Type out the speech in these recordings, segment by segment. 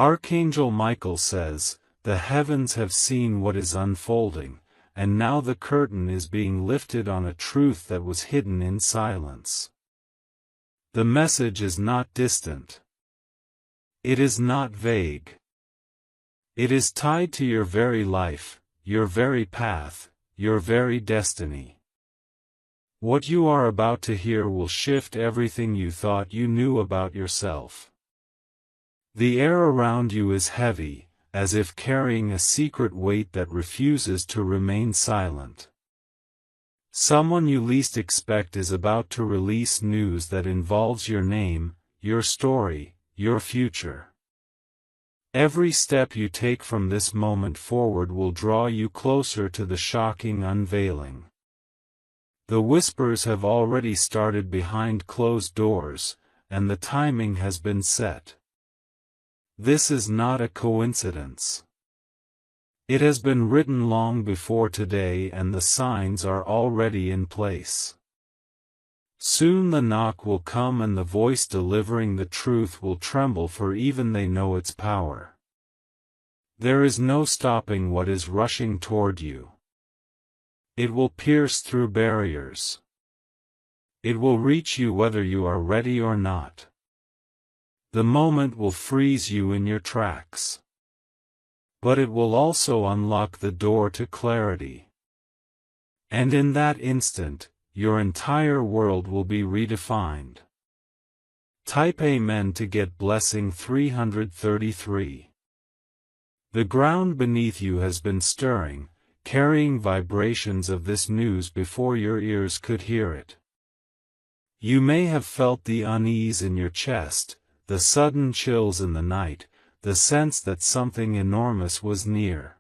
Archangel Michael says, "The heavens have seen what is unfolding, and now the curtain is being lifted on a truth that was hidden in silence." The message is not distant. It is not vague. It is tied to your very life, your very path, your very destiny. What you are about to hear will shift everything you thought you knew about yourself. The air around you is heavy, as if carrying a secret weight that refuses to remain silent. Someone you least expect is about to release news that involves your name, your story, your future. Every step you take from this moment forward will draw you closer to the shocking unveiling. The whispers have already started behind closed doors, and the timing has been set. This is not a coincidence. It has been written long before today, and the signs are already in place. Soon the knock will come, and the voice delivering the truth will tremble, for even they know its power. There is no stopping what is rushing toward you. It will pierce through barriers. It will reach you whether you are ready or not. The moment will freeze you in your tracks. But it will also unlock the door to clarity. And in that instant, your entire world will be redefined. Type Amen to get blessing 333. The ground beneath you has been stirring, carrying vibrations of this news before your ears could hear it. You may have felt the unease in your chest, the sudden chills in the night, the sense that something enormous was near.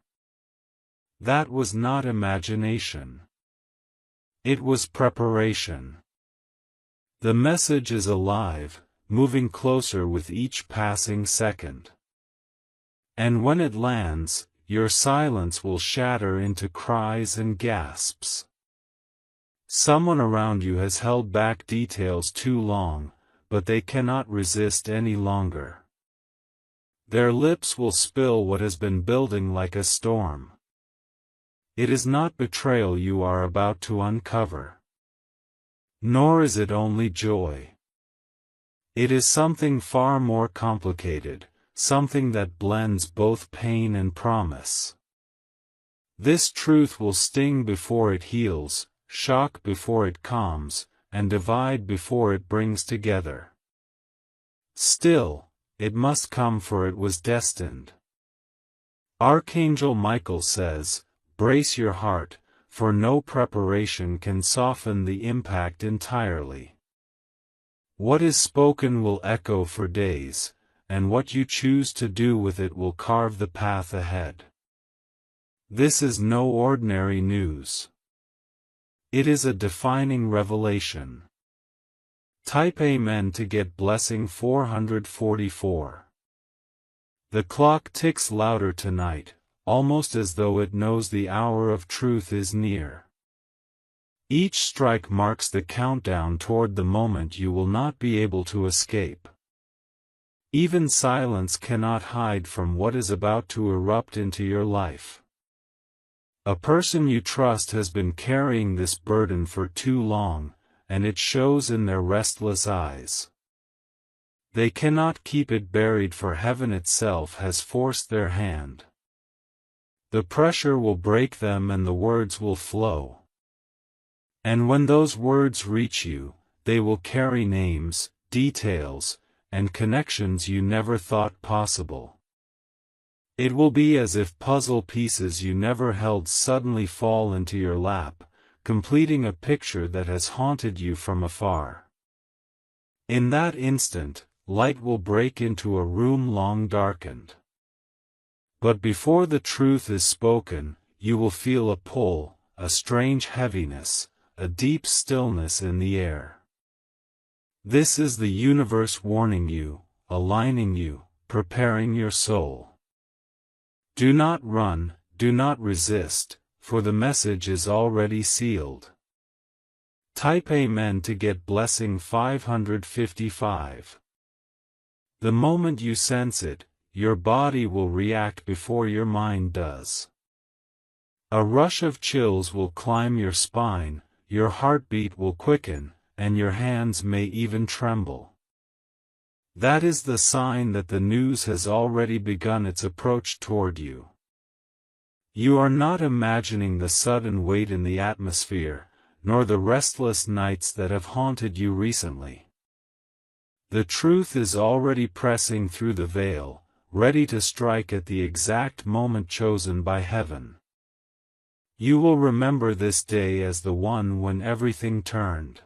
That was not imagination. It was preparation. The message is alive, moving closer with each passing second. And when it lands, your silence will shatter into cries and gasps. Someone around you has held back details too long, but they cannot resist any longer. Their lips will spill what has been building like a storm. It is not betrayal you are about to uncover. Nor is it only joy. It is something far more complicated, something that blends both pain and promise. This truth will sting before it heals, shock before it calms, and divide before it brings together. Still, it must come, for it was destined. Archangel Michael says, "Brace your heart, for no preparation can soften the impact entirely. What is spoken will echo for days, and what you choose to do with it will carve the path ahead." This is no ordinary news. It is a defining revelation. Type Amen to get blessing 444. The clock ticks louder tonight, almost as though it knows the hour of truth is near. Each strike marks the countdown toward the moment you will not be able to escape. Even silence cannot hide from what is about to erupt into your life. A person you trust has been carrying this burden for too long, and it shows in their restless eyes. They cannot keep it buried, for heaven itself has forced their hand. The pressure will break them and the words will flow. And when those words reach you, they will carry names, details, and connections you never thought possible. It will be as if puzzle pieces you never held suddenly fall into your lap, completing a picture that has haunted you from afar. In that instant, light will break into a room long darkened. But before the truth is spoken, you will feel a pull, a strange heaviness, a deep stillness in the air. This is the universe warning you, aligning you, preparing your soul. Do not run, do not resist, for the message is already sealed. Type Amen to get blessing 555. The moment you sense it, your body will react before your mind does. A rush of chills will climb your spine, your heartbeat will quicken, and your hands may even tremble. That is the sign that the news has already begun its approach toward you. You are not imagining the sudden weight in the atmosphere, nor the restless nights that have haunted you recently. The truth is already pressing through the veil, ready to strike at the exact moment chosen by heaven. You will remember this day as the one when everything turned.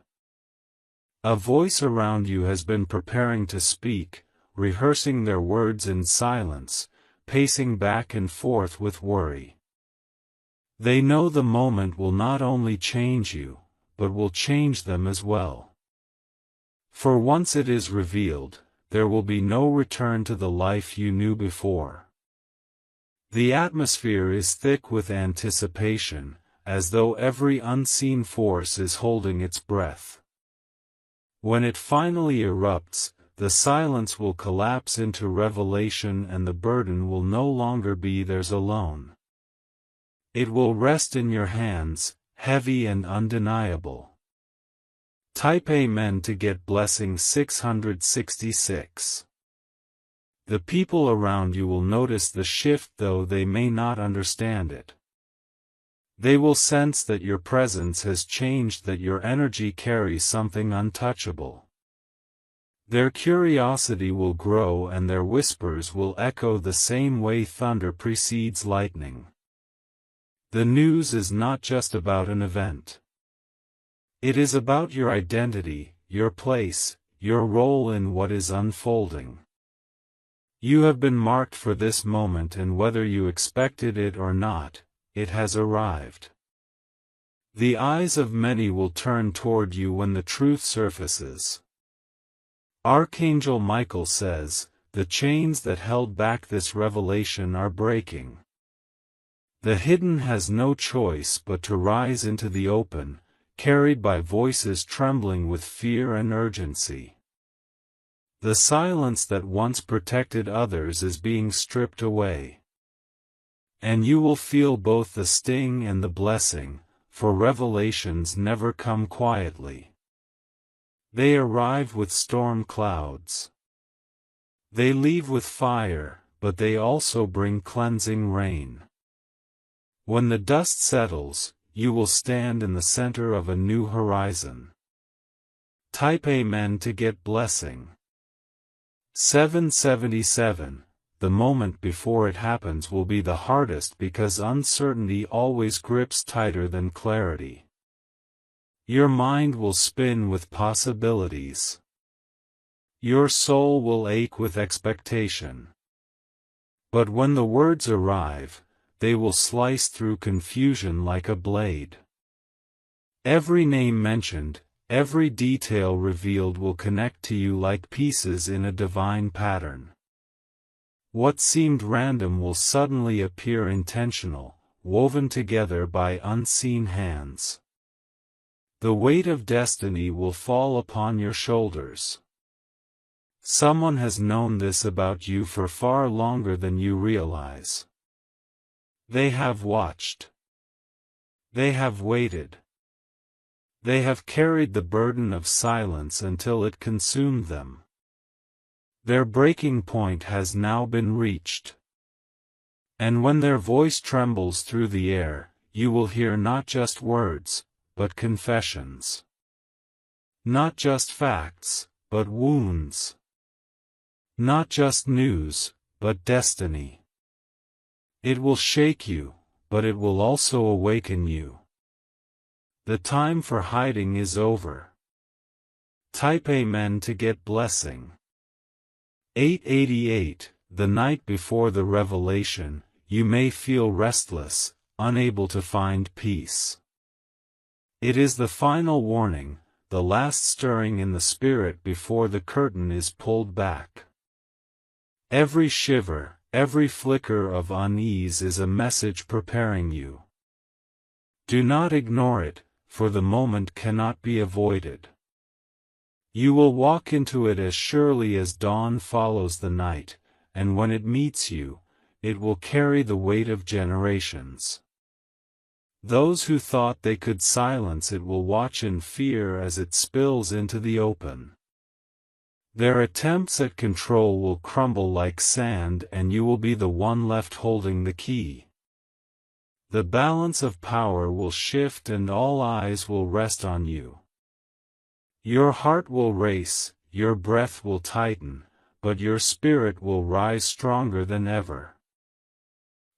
A voice around you has been preparing to speak, rehearsing their words in silence, pacing back and forth with worry. They know the moment will not only change you, but will change them as well. For once it is revealed, there will be no return to the life you knew before. The atmosphere is thick with anticipation, as though every unseen force is holding its breath. When it finally erupts, the silence will collapse into revelation and the burden will no longer be theirs alone. It will rest in your hands, heavy and undeniable. Type Amen to get blessing 666. The people around you will notice the shift though they may not understand it. They will sense that your presence has changed, that your energy carries something untouchable. Their curiosity will grow and their whispers will echo the same way thunder precedes lightning. The news is not just about an event. It is about your identity, your place, your role in what is unfolding. You have been marked for this moment, and whether you expected it or not, it has arrived. The eyes of many will turn toward you when the truth surfaces. Archangel Michael says, the chains that held back this revelation are breaking. The hidden has no choice but to rise into the open, carried by voices trembling with fear and urgency. The silence that once protected others is being stripped away. And you will feel both the sting and the blessing, for revelations never come quietly. They arrive with storm clouds. They leave with fire, but they also bring cleansing rain. When the dust settles, you will stand in the center of a new horizon. Type Amen to get blessing. 777. The moment before it happens will be the hardest because uncertainty always grips tighter than clarity. Your mind will spin with possibilities. Your soul will ache with expectation. But when the words arrive, they will slice through confusion like a blade. Every name mentioned, every detail revealed will connect to you like pieces in a divine pattern. What seemed random will suddenly appear intentional, woven together by unseen hands. The weight of destiny will fall upon your shoulders. Someone has known this about you for far longer than you realize. They have watched. They have waited. They have carried the burden of silence until it consumed them. Their breaking point has now been reached. And when their voice trembles through the air, you will hear not just words, but confessions. Not just facts, but wounds. Not just news, but destiny. It will shake you, but it will also awaken you. The time for hiding is over. Type Amen to get blessing. 888. The night before the revelation, you may feel restless, unable to find peace. It is the final warning, the last stirring in the spirit before the curtain is pulled back. Every shiver, every flicker of unease is a message preparing you. Do not ignore it, for the moment cannot be avoided. You will walk into it as surely as dawn follows the night, and when it meets you, it will carry the weight of generations. Those who thought they could silence it will watch in fear as it spills into the open. Their attempts at control will crumble like sand, and you will be the one left holding the key. The balance of power will shift and all eyes will rest on you. Your heart will race, your breath will tighten, but your spirit will rise stronger than ever.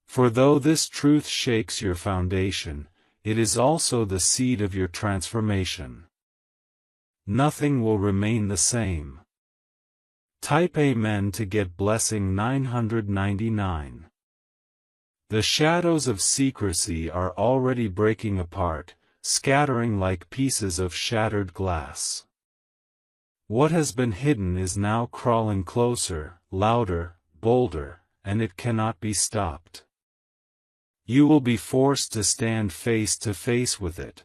For though this truth shakes your foundation, it is also the seed of your transformation. Nothing will remain the same. Type Amen to get blessing 999. The shadows of secrecy are already breaking apart, scattering like pieces of shattered glass. What has been hidden is now crawling closer, louder, bolder, and it cannot be stopped. You will be forced to stand face to face with it.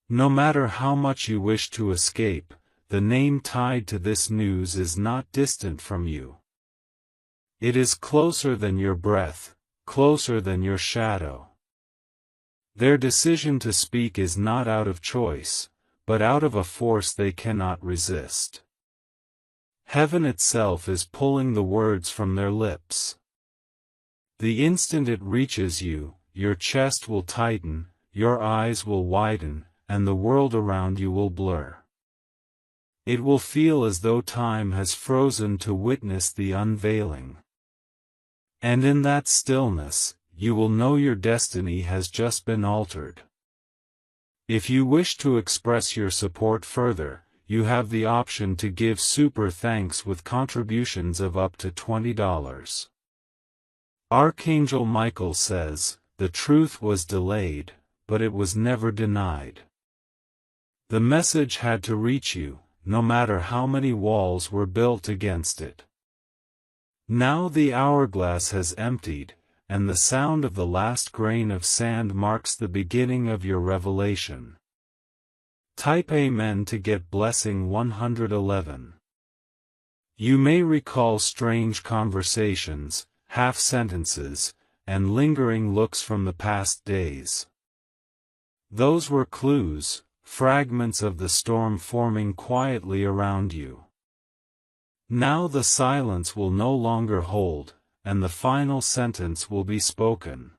No matter how much you wish to escape, the name tied to this news is not distant from you. It is closer than your breath, closer than your shadow. Their decision to speak is not out of choice, but out of a force they cannot resist. Heaven itself is pulling the words from their lips. The instant it reaches you, your chest will tighten, your eyes will widen, and the world around you will blur. It will feel as though time has frozen to witness the unveiling. And in that stillness, you will know your destiny has just been altered. If you wish to express your support further, you have the option to give super thanks with contributions of up to $20. Archangel Michael says, the truth was delayed, but it was never denied. The message had to reach you, no matter how many walls were built against it. Now the hourglass has emptied, and the sound of the last grain of sand marks the beginning of your revelation. Type Amen to get blessing 111. You may recall strange conversations, half-sentences, and lingering looks from the past days. Those were clues, fragments of the storm forming quietly around you. Now the silence will no longer hold, and the final sentence will be spoken.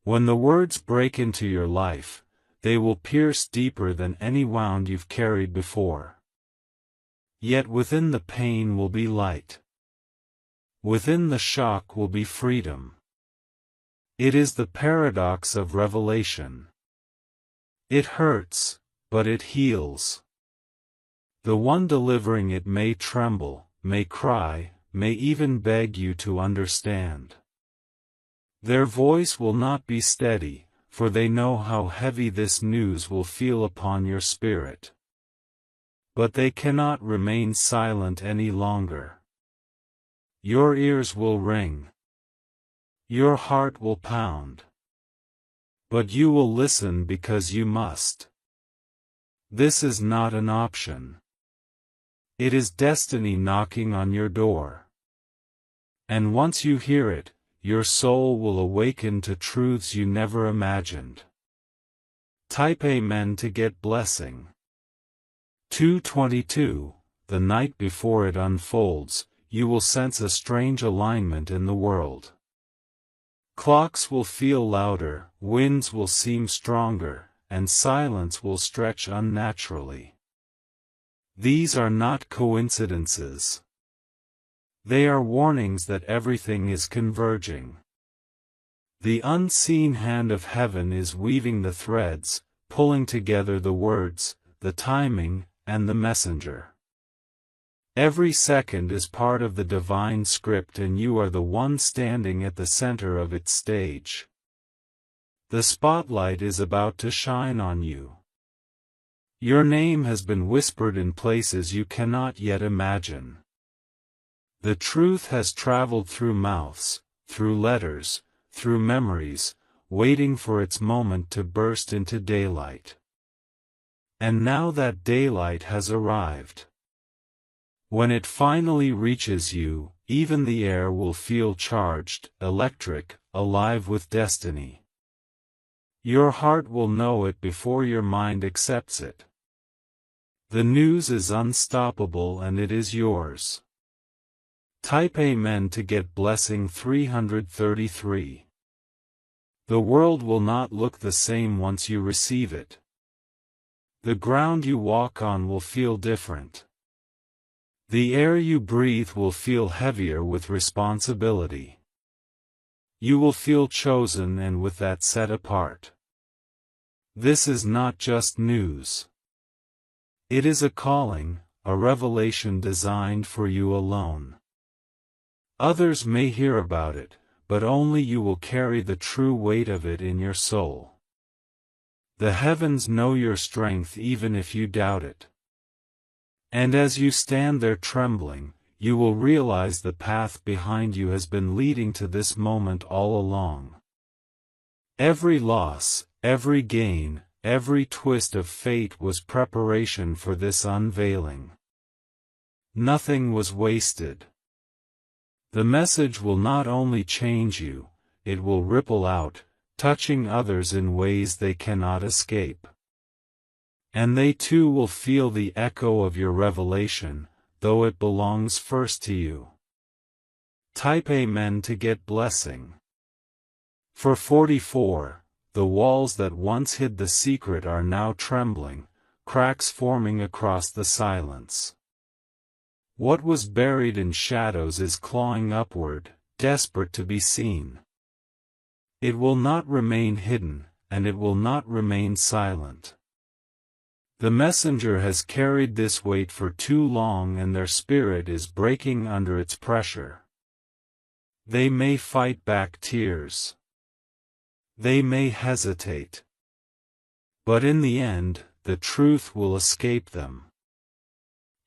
When the words break into your life, they will pierce deeper than any wound you've carried before. Yet within the pain will be light. Within the shock will be freedom. It is the paradox of revelation. It hurts, but it heals. The one delivering it may tremble, may cry, may even beg you to understand. Their voice will not be steady, for they know how heavy this news will feel upon your spirit. But they cannot remain silent any longer. Your ears will ring. Your heart will pound. But you will listen because you must. This is not an option. It is destiny knocking on your door. And once you hear it, your soul will awaken to truths you never imagined. Type Amen to get blessing. 222. The night before it unfolds, you will sense a strange alignment in the world. Clocks will feel louder, winds will seem stronger, and silence will stretch unnaturally. These are not coincidences. They are warnings that everything is converging. The unseen hand of heaven is weaving the threads, pulling together the words, the timing, and the messenger. Every second is part of the divine script, and you are the one standing at the center of its stage. The spotlight is about to shine on you. Your name has been whispered in places you cannot yet imagine. The truth has traveled through mouths, through letters, through memories, waiting for its moment to burst into daylight. And now that daylight has arrived. When it finally reaches you, even the air will feel charged, electric, alive with destiny. Your heart will know it before your mind accepts it. The news is unstoppable and it is yours. Type Amen to get blessing 333. The world will not look the same once you receive it. The ground you walk on will feel different. The air you breathe will feel heavier with responsibility. You will feel chosen and with that set apart. This is not just news. It is a calling, a revelation designed for you alone. Others may hear about it, but only you will carry the true weight of it in your soul. The heavens know your strength even if you doubt it. And as you stand there trembling, you will realize the path behind you has been leading to this moment all along. Every loss, every gain, every twist of fate was preparation for this unveiling. Nothing was wasted. The message will not only change you, it will ripple out, touching others in ways they cannot escape. And they too will feel the echo of your revelation, though it belongs first to you. Type Amen to get blessing. For 44, the walls that once hid the secret are now trembling, cracks forming across the silence. What was buried in shadows is clawing upward, desperate to be seen. It will not remain hidden, and it will not remain silent. The messenger has carried this weight for too long and their spirit is breaking under its pressure. They may fight back tears. They may hesitate. But in the end, the truth will escape them.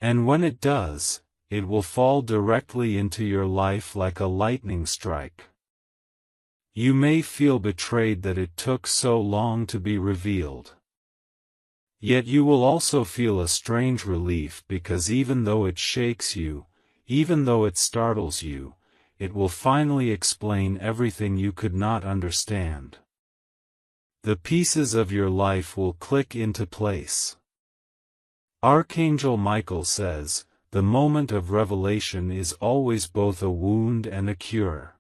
And when it does, it will fall directly into your life like a lightning strike. You may feel betrayed that it took so long to be revealed. Yet you will also feel a strange relief because even though it shakes you, even though it startles you, it will finally explain everything you could not understand. The pieces of your life will click into place. Archangel Michael says, the moment of revelation is always both a wound and a cure.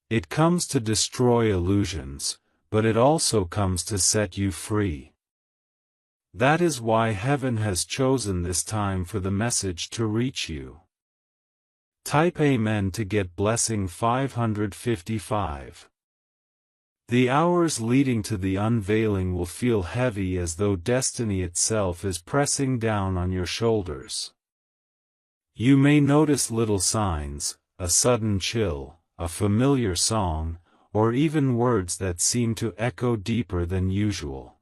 It comes to destroy illusions, but it also comes to set you free. That is why heaven has chosen this time for the message to reach you. Type Amen to get blessing 555. The hours leading to the unveiling will feel heavy as though destiny itself is pressing down on your shoulders. You may notice little signs, a sudden chill, a familiar song, or even words that seem to echo deeper than usual.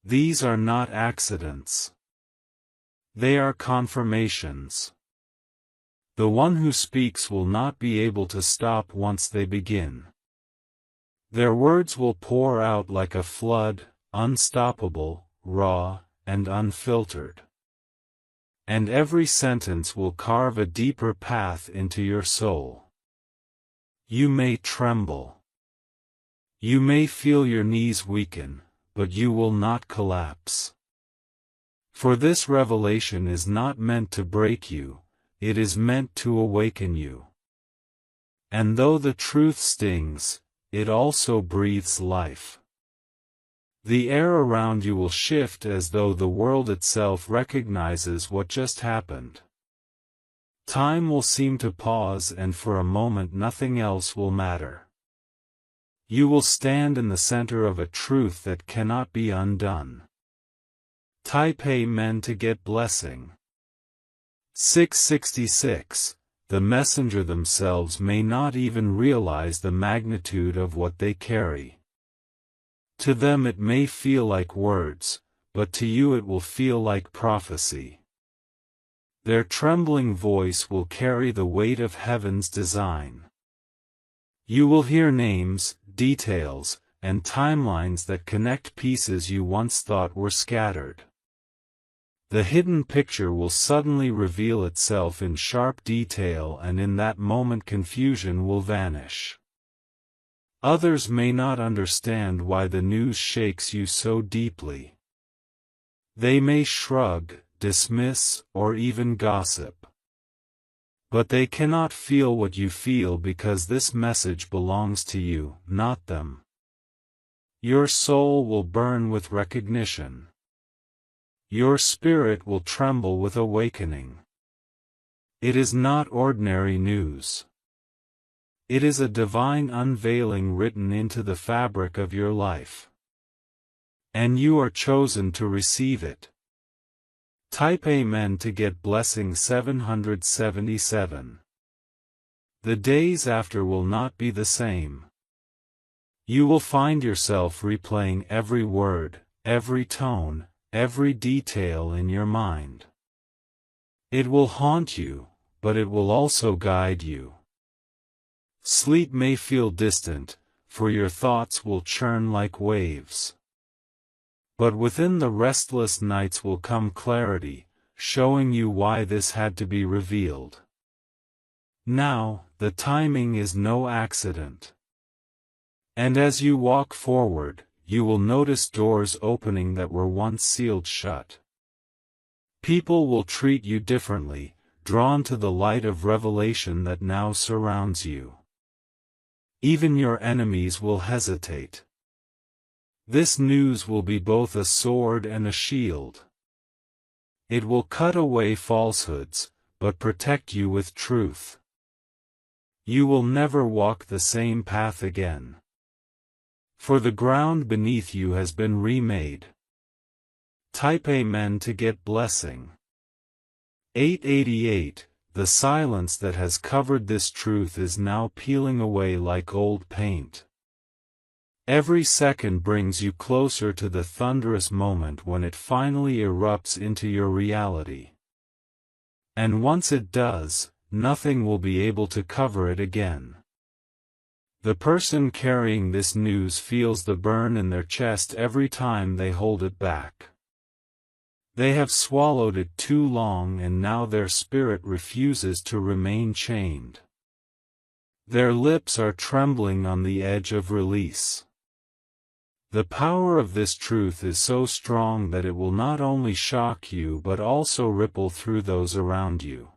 These are not accidents. They are confirmations. The one who speaks will not be able to stop once they begin. Their words will pour out like a flood, unstoppable, raw, and unfiltered. And every sentence will carve a deeper path into your soul. You may tremble. You may feel your knees weaken, but you will not collapse. For this revelation is not meant to break you, it is meant to awaken you. And though the truth stings, it also breathes life. The air around you will shift as though the world itself recognizes what just happened. Time will seem to pause and for a moment nothing else will matter. You will stand in the center of a truth that cannot be undone. Type Amen to get blessing. 666. The messenger themselves may not even realize the magnitude of what they carry. To them it may feel like words, but to you it will feel like prophecy. Their trembling voice will carry the weight of heaven's design. You will hear names, details, and timelines that connect pieces you once thought were scattered. The hidden picture will suddenly reveal itself in sharp detail, and in that moment confusion will vanish. Others may not understand why the news shakes you so deeply. They may shrug, dismiss, or even gossip. But they cannot feel what you feel, because this message belongs to you, not them. Your soul will burn with recognition. Your spirit will tremble with awakening. It is not ordinary news. It is a divine unveiling written into the fabric of your life. And you are chosen to receive it. Type Amen to get blessing 777. The days after will not be the same. You will find yourself replaying every word, every tone, every detail in your mind. It will haunt you, but it will also guide you. Sleep may feel distant, for your thoughts will churn like waves. But within the restless nights will come clarity, showing you why this had to be revealed. Now, the timing is no accident. And as you walk forward, you will notice doors opening that were once sealed shut. People will treat you differently, drawn to the light of revelation that now surrounds you. Even your enemies will hesitate. This news will be both a sword and a shield. It will cut away falsehoods, but protect you with truth. You will never walk the same path again. For the ground beneath you has been remade. Type Amen to get blessing. 888. The silence that has covered this truth is now peeling away like old paint. Every second brings you closer to the thunderous moment when it finally erupts into your reality. And once it does, nothing will be able to cover it again. The person carrying this news feels the burn in their chest every time they hold it back. They have swallowed it too long, and now their spirit refuses to remain chained. Their lips are trembling on the edge of release. The power of this truth is so strong that it will not only shock you but also ripple through those around you.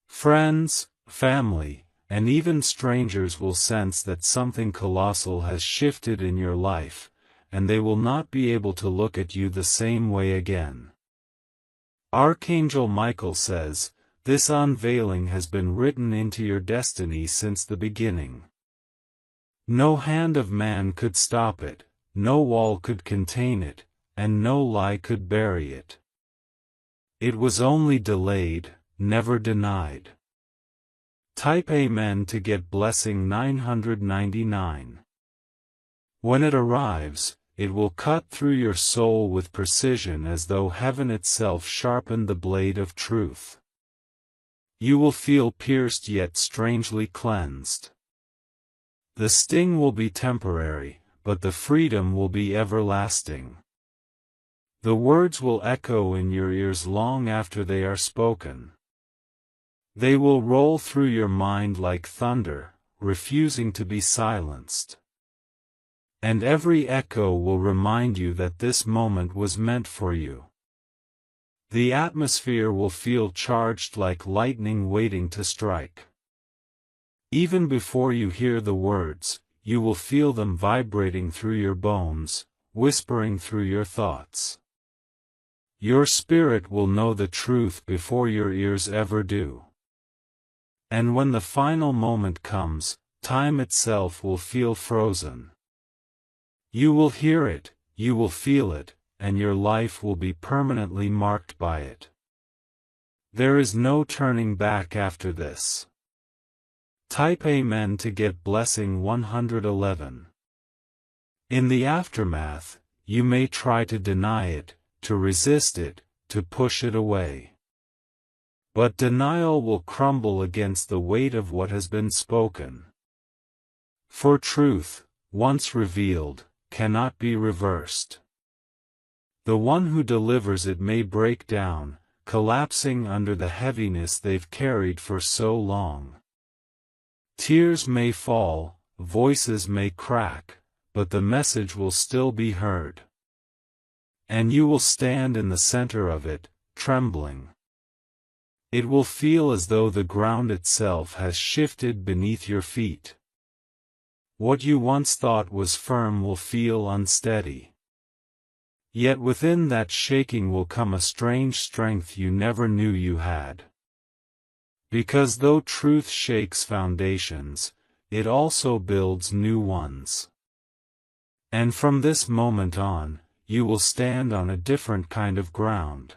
Friends, family, and even strangers will sense that something colossal has shifted in your life, and they will not be able to look at you the same way again. Archangel Michael says, "This unveiling has been written into your destiny since the beginning. No hand of man could stop it, no wall could contain it, and no lie could bury it. It was only delayed, never denied." Type Amen to get blessing 999. When it arrives, it will cut through your soul with precision as though heaven itself sharpened the blade of truth. You will feel pierced yet strangely cleansed. The sting will be temporary, but the freedom will be everlasting. The words will echo in your ears long after they are spoken. They will roll through your mind like thunder, refusing to be silenced. And every echo will remind you that this moment was meant for you. The atmosphere will feel charged like lightning waiting to strike. Even before you hear the words, you will feel them vibrating through your bones, whispering through your thoughts. Your spirit will know the truth before your ears ever do. And when the final moment comes, time itself will feel frozen. You will hear it, you will feel it, and your life will be permanently marked by it. There is no turning back after this. Type Amen to get blessing 111. In the aftermath, you may try to deny it, to resist it, to push it away. But denial will crumble against the weight of what has been spoken. For truth, once revealed, cannot be reversed. The one who delivers it may break down, collapsing under the heaviness they've carried for so long. Tears may fall, voices may crack, but the message will still be heard. And you will stand in the center of it, trembling. It will feel as though the ground itself has shifted beneath your feet. What you once thought was firm will feel unsteady. Yet within that shaking will come a strange strength you never knew you had. Because though truth shakes foundations, it also builds new ones. And from this moment on, you will stand on a different kind of ground.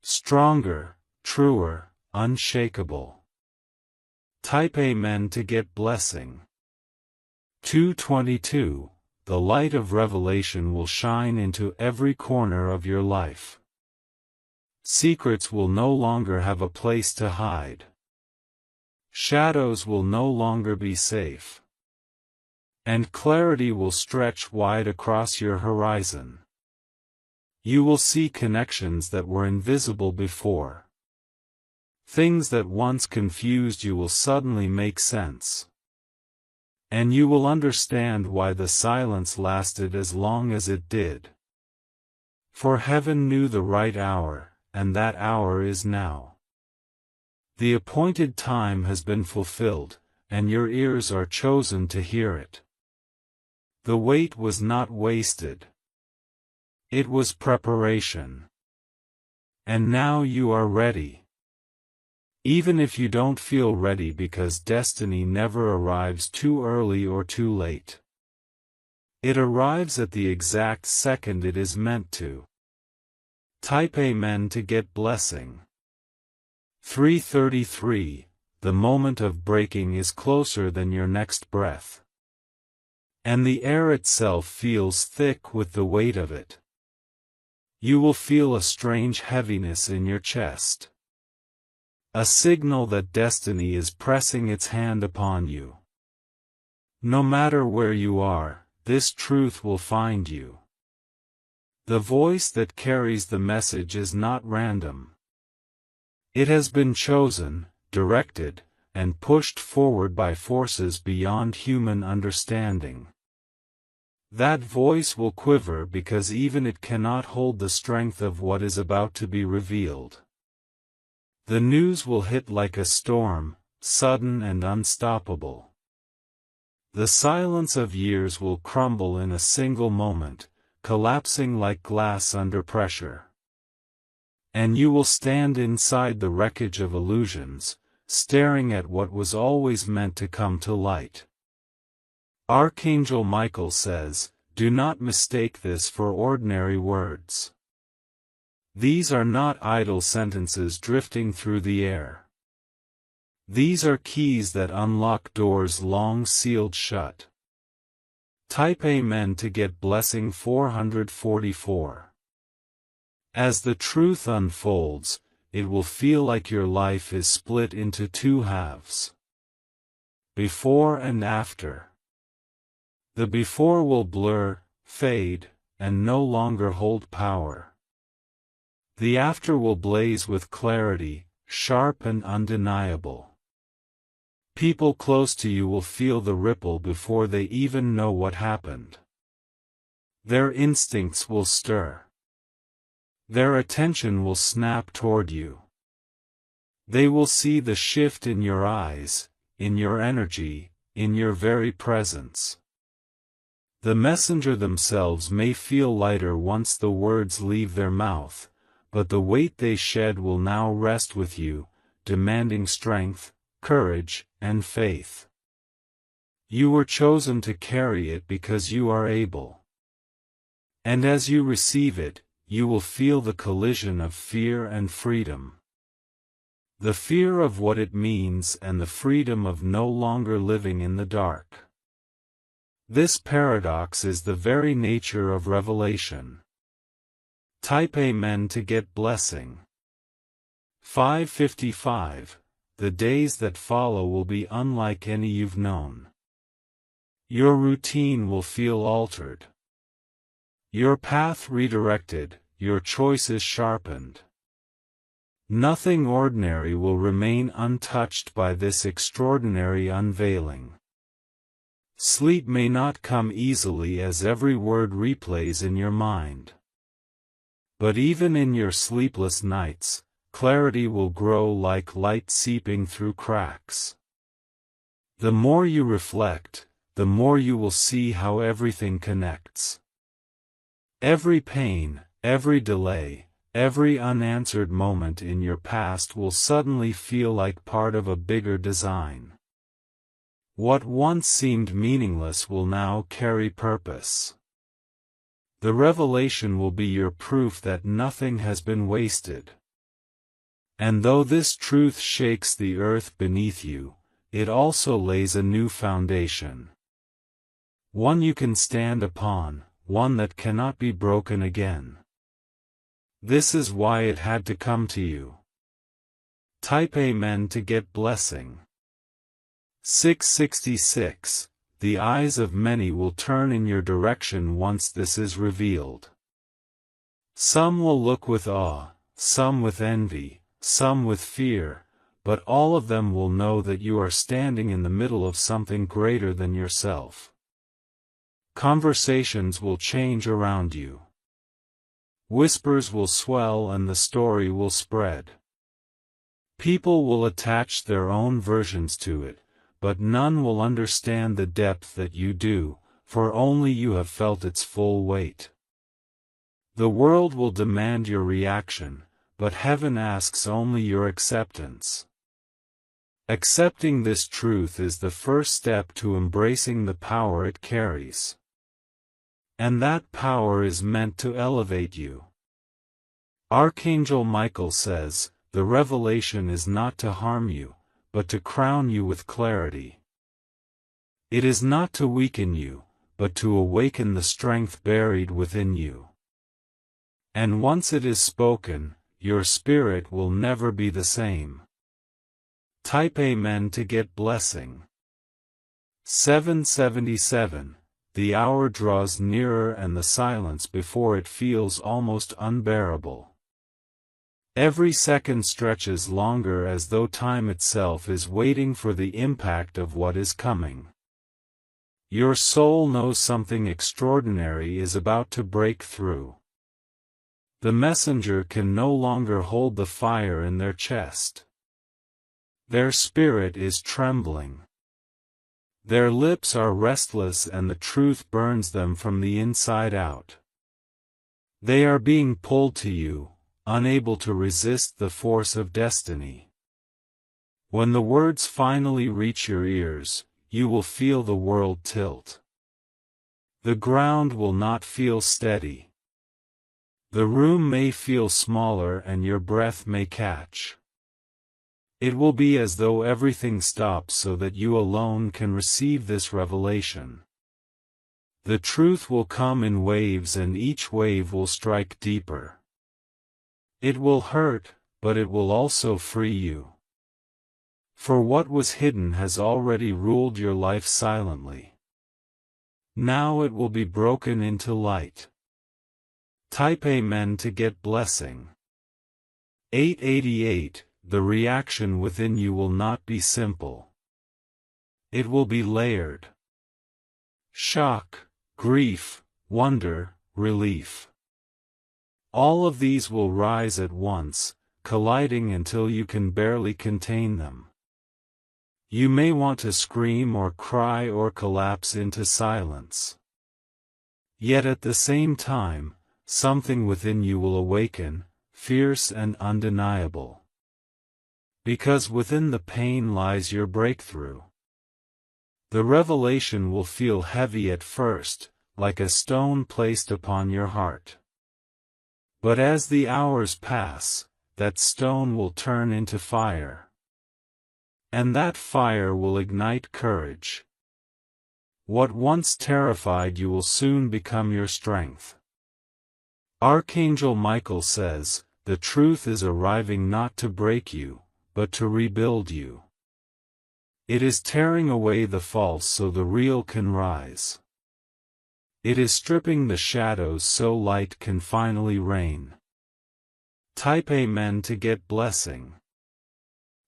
Stronger, truer, unshakable. Type Amen to get blessing. 2:22. The light of revelation will shine into every corner of your life. Secrets will no longer have a place to hide. Shadows will no longer be safe. And clarity will stretch wide across your horizon. You will see connections that were invisible before. Things that once confused you will suddenly make sense. And you will understand why the silence lasted as long as it did. For heaven knew the right hour, and that hour is now. The appointed time has been fulfilled, and your ears are chosen to hear it. The wait was not wasted. It was preparation. And now you are ready. Even if you don't feel ready because destiny never arrives too early or too late. It arrives at the exact second it is meant to. Type Amen to get blessing. 3:33. The moment of breaking is closer than your next breath. And the air itself feels thick with the weight of it. You will feel a strange heaviness in your chest. A signal that destiny is pressing its hand upon you. No matter where you are, this truth will find you. The voice that carries the message is not random. It has been chosen, directed, and pushed forward by forces beyond human understanding. That voice will quiver because even it cannot hold the strength of what is about to be revealed. The news will hit like a storm, sudden and unstoppable. The silence of years will crumble in a single moment, collapsing like glass under pressure. And you will stand inside the wreckage of illusions, staring at what was always meant to come to light. Archangel Michael says, "Do not mistake this for ordinary words. These are not idle sentences drifting through the air. These are keys that unlock doors long sealed shut." Type Amen to get blessing 444. As the truth unfolds, it will feel like your life is split into two halves. Before and after. The before will blur, fade, and no longer hold power. The after will blaze with clarity, sharp and undeniable. People close to you will feel the ripple before they even know what happened. Their instincts will stir. Their attention will snap toward you. They will see the shift in your eyes, in your energy, in your very presence. The messenger themselves may feel lighter once the words leave their mouth, but the weight they shed will now rest with you, demanding strength, courage, and faith. You were chosen to carry it because you are able. And as you receive it, you will feel the collision of fear and freedom. The fear of what it means and the freedom of no longer living in the dark. This paradox is the very nature of revelation. Type Amen to get blessing. 5:55. The days that follow will be unlike any you've known. Your routine will feel altered. Your path redirected, your choices sharpened. Nothing ordinary will remain untouched by this extraordinary unveiling. Sleep may not come easily as every word replays in your mind. But even in your sleepless nights, clarity will grow like light seeping through cracks. The more you reflect, the more you will see how everything connects. Every pain, every delay, every unanswered moment in your past will suddenly feel like part of a bigger design. What once seemed meaningless will now carry purpose. The revelation will be your proof that nothing has been wasted. And though this truth shakes the earth beneath you, it also lays a new foundation. One you can stand upon, one that cannot be broken again. This is why it had to come to you. Type Amen to get blessing. 666. The eyes of many will turn in your direction once this is revealed. Some will look with awe, some with envy, some with fear, but all of them will know that you are standing in the middle of something greater than yourself. Conversations will change around you. Whispers will swell and the story will spread. People will attach their own versions to it, but none will understand the depth that you do, for only you have felt its full weight. The world will demand your reaction, but heaven asks only your acceptance. Accepting this truth is the first step to embracing the power it carries. And that power is meant to elevate you. Archangel Michael says, the revelation is not to harm you, but to crown you with clarity. It is not to weaken you, but to awaken the strength buried within you. And once it is spoken, your spirit will never be the same. Type Amen to get blessing. 777. The hour draws nearer and the silence before it feels almost unbearable. Every second stretches longer as though time itself is waiting for the impact of what is coming. Your soul knows something extraordinary is about to break through. The messenger can no longer hold the fire in their chest. Their spirit is trembling. Their lips are restless and the truth burns them from the inside out. They are being pulled to you, unable to resist the force of destiny. When the words finally reach your ears, you will feel the world tilt. The ground will not feel steady. The room may feel smaller and your breath may catch. It will be as though everything stops so that you alone can receive this revelation. The truth will come in waves and each wave will strike deeper. It will hurt, but it will also free you. For what was hidden has already ruled your life silently. Now it will be broken into light. Type Amen to get blessing. 888. The reaction within you will not be simple. It will be layered. Shock, grief, wonder, relief. All of these will rise at once, colliding until you can barely contain them. You may want to scream or cry or collapse into silence. Yet at the same time, something within you will awaken, fierce and undeniable. Because within the pain lies your breakthrough. The revelation will feel heavy at first, like a stone placed upon your heart. But as the hours pass, that stone will turn into fire. And that fire will ignite courage. What once terrified you will soon become your strength. Archangel Michael says, the truth is arriving not to break you, but to rebuild you. It is tearing away the false so the real can rise. It is stripping the shadows so light can finally reign. Type Amen to get blessing.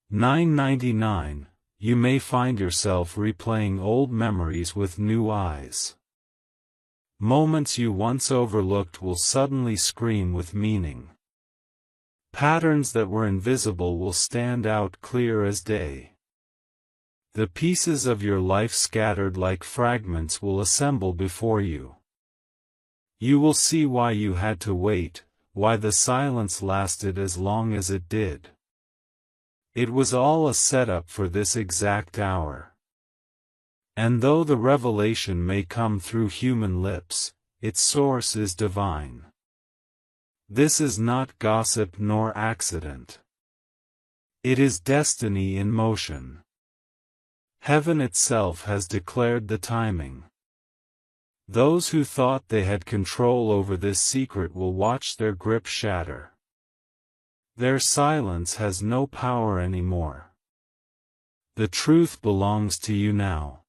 999. You may find yourself replaying old memories with new eyes. Moments you once overlooked will suddenly scream with meaning. Patterns that were invisible will stand out clear as day. The pieces of your life scattered like fragments will assemble before you. You will see why you had to wait, why the silence lasted as long as it did. It was all a setup for this exact hour. And though the revelation may come through human lips, its source is divine. This is not gossip nor accident. It is destiny in motion. Heaven itself has declared the timing. Those who thought they had control over this secret will watch their grip shatter. Their silence has no power anymore. The truth belongs to you now.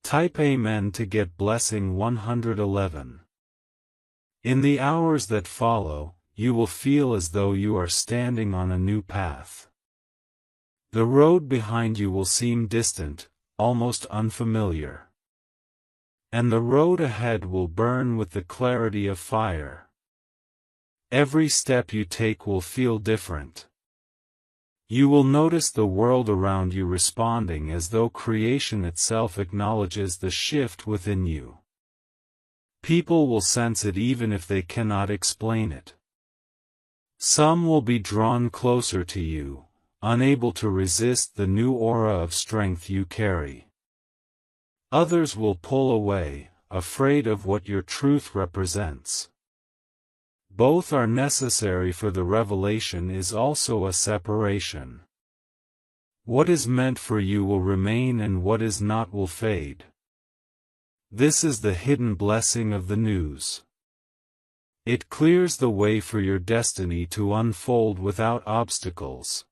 Type Amen to get blessing 111. In the hours that follow, you will feel as though you are standing on a new path. The road behind you will seem distant, almost unfamiliar. And the road ahead will burn with the clarity of fire. Every step you take will feel different. You will notice the world around you responding as though creation itself acknowledges the shift within you. People will sense it even if they cannot explain it. Some will be drawn closer to you, unable to resist the new aura of strength you carry. Others will pull away, afraid of what your truth represents. Both are necessary, for the revelation is also a separation. What is meant for you will remain and what is not will fade. This is the hidden blessing of the news. It clears the way for your destiny to unfold without obstacles.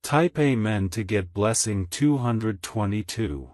Type Amen to get blessing 222.